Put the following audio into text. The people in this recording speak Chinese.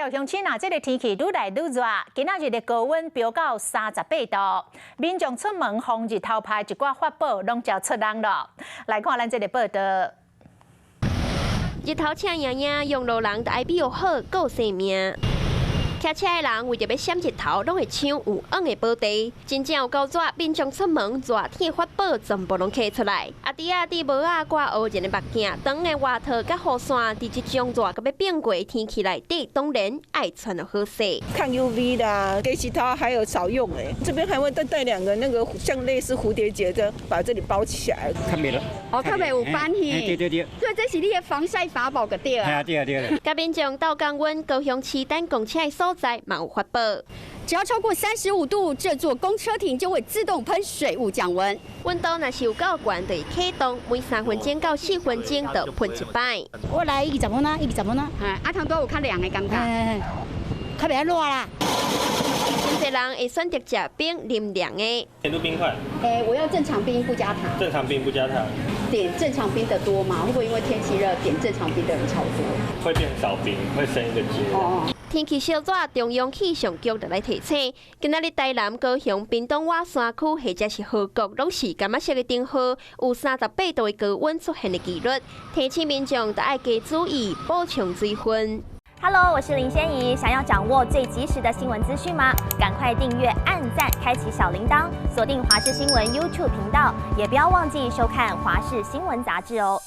高雄市这个天气愈来愈热，今仔日的高温飙到38度，民众出门防日头派一寡法宝拢照出人了。来看咱这个报道。日头请爷爷，用路人就爱比较好，够生命。 骑车的人为着要闪日头，拢会抢有黄的宝地，真正有够热，民众出门热天的法宝全部拢摕出来。阿弟啊弟帽啊挂乌人的目镜，长的外套甲雨伞，伫这种热甲要变过天气内底，当然爱穿得好势。抗 UV 啦，给其他还有少用哎，这边还会带两个那个像类似蝴蝶结的，把这里包起来。较袂了，哦，较袂有翻去。对。所以这是你的防晒法宝个对啊。对。甲民众斗降温，高雄市等公车的所在嘛有法宝。 只要超过35度，这座公车亭就会自动喷水雾降温。温度若是有够悬，就会启动，每3分钟到4分钟就喷一摆。我来20分啊，20分啊。啊，通都有较凉的感觉。较袂热啦。真侪人会选择吃冰啉凉的。甜度冰块。我要正常冰不加糖。正常冰不加糖。点正常冰的多吗？会不会因为天气热，点正常冰的人超多？会变少冰，会升一个阶。哦。 天气小热，中央气象局就来提醒，今仔日台南、高雄、屏东外山区或者是河谷，拢是柑仔色的灯号，有38度的高温出现的几率，提醒民众都爱加注意，补充水分。 Hello， 我是林仙怡。想要掌握最及时的新闻资讯吗？赶快订阅、按赞、开启小铃铛，锁定华视新闻 YouTube 频道，也不要忘记收看华视新闻杂志哦。